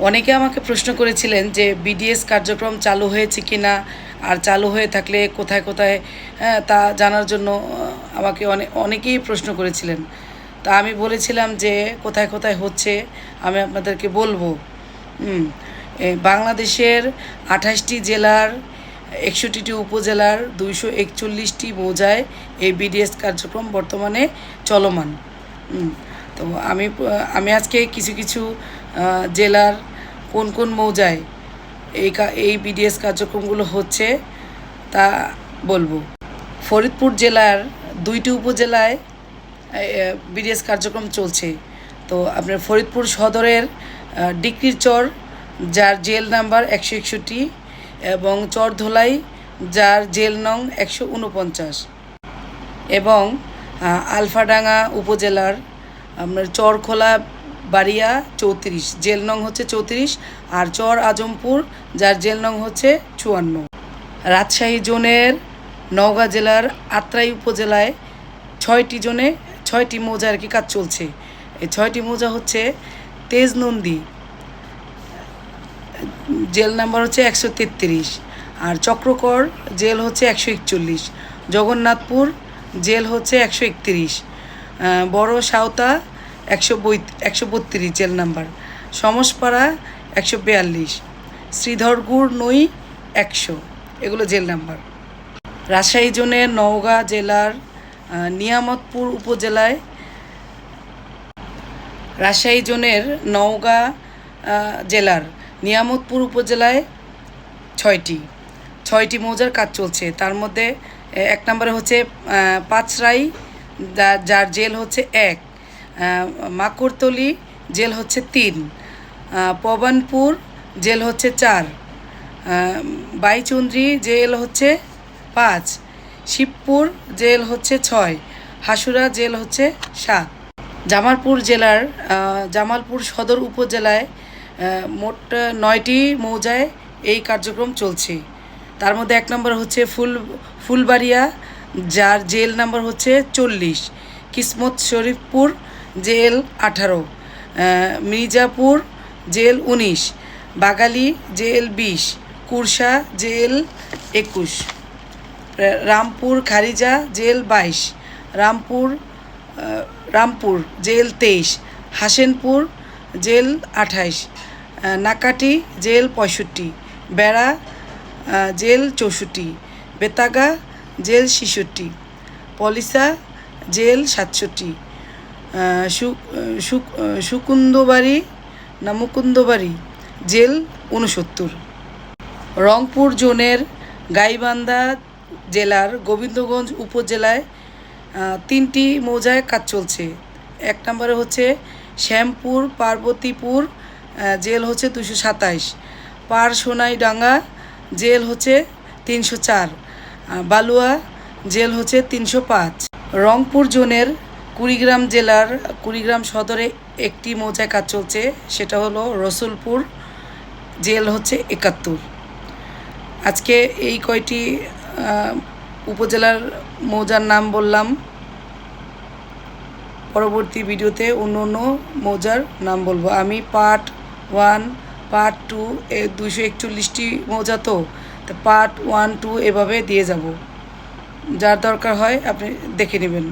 অনেকে আমাকে প্রশ্ন করেছিলেন যে বিডিএস কার্যক্রম চালু হয়েছে কি না, আর চালু হয়ে থাকলে কোথায় কোথায়, তা জানার জন্য আমাকে অনেকেই প্রশ্ন করেছিলেন। তা আমি বলেছিলাম যে কোথায় কোথায় হচ্ছে আমি আপনাদেরকে বলবো। বাংলাদেশের 28টি জেলার 61টি উপজেলার 241টি মৌজায় এই বিডিএস কার্যক্রম বর্তমানে চলমান। তো আমি আজকে কিছু কিছু জেলার কোন কোন মৌজায় এই বিডিএস কার্যক্রমগুলো হচ্ছে তা বলবো। ফরিদপুর জেলার 2টি উপজেলায় বিডিএস কার্যক্রম চলছে। তো আপনার ফরিদপুর সদরের ডিকরির চর, যার জেল নাম্বার 161, এবং চরধোলাই, যার জেল নং 149, এবং আলফাডাঙ্গা উপজেলার আপনার চরখোলা বাড়িয়া 34, জেল নং হচ্ছে 34, আর চর আজমপুর, যার জেল নং হচ্ছে 54। রাজশাহী জোনের নওগাঁ জেলার আত্রাই উপজেলায় 6টি মৌজা আর কি কাজ চলছে। এই 6টি মৌজা হচ্ছে তেজনন্দী, জেল নাম্বার হচ্ছে 133, আর চক্রকর জেল হচ্ছে 141, জগন্নাথপুর জেল হচ্ছে 131, বড় সাঁওতা 132 জেল নাম্বার, সমসপাড়া 142, শ্রীধরগুড় নই 100, এগুলো জেল নাম্বার। রাজশাহী জোনের নওগাঁ জেলার নিয়ামতপুর উপজেলায় জেলার নিয়ামতপুর উপজেলায় 6টি মৌজার কাজ চলছে। তার মধ্যে 1 নম্বরে হচ্ছে পাঁচরাই, যার জেল হচ্ছে 1, মাকড়তলি জেল হচ্ছে 3, পবনপুর জেল হচ্ছে 4, বাইচুন্দ্রি জেল হচ্ছে 5, শিবপুর জেল হচ্ছে 6, হাসুরা জেল হচ্ছে 7। জামালপুর সদর উপজেলায় মোট 9টি মৌজায় এই কার্যক্রম চলছে। তার মধ্যে 1 নম্বর হচ্ছে ফুলবাড়িয়া, যার জেল নাম্বার হচ্ছে 40, কিসমত শরীফপুর জেল 18, মির্জাপুর জেল 19, বাগালি জেল 20, কুরসা জেল 21, রামপুর খারিজা জেল 22, রামপুর জেল 23, হাসেনপুর জেল 28, নাকাটি জেল 65, বেড়া জেল 64, বেতাগা জেল 66, পলিসা জেল 67, মুকুন্দবাড়ি জেল 69। রংপুর জোনের গাইবান্ধা জেলার গোবিন্দগঞ্জ উপজেলায় 3টি মৌজায় কাজ চলছে। 1 নম্বরে হচ্ছে শ্যামপুর পার্বতীপুর, জেল হচ্ছে 227, পারসোনাইডাঙ্গা জেল হচ্ছে 304, বালুয়া জেল হচ্ছে 305। রংপুর জোনের কুড়িগ্রাম জেলার কুড়িগ্রাম সদরে 1টি মৌজায় কাজ চলছে, সেটা হলো রসুলপুর, জেল হচ্ছে 71। আজকে এই কয়টি উপজেলার মৌজার নাম বললাম। পরবর্তী ভিডিওতে অন্য অন্য মৌজার নাম বলবো। আমি পার্ট 1, পার্ট 2, 241টি মৌজা, তো পার্ট 1, 2 এভাবে দিয়ে যাব। যার দরকার হয় আপনি দেখে নেবেন।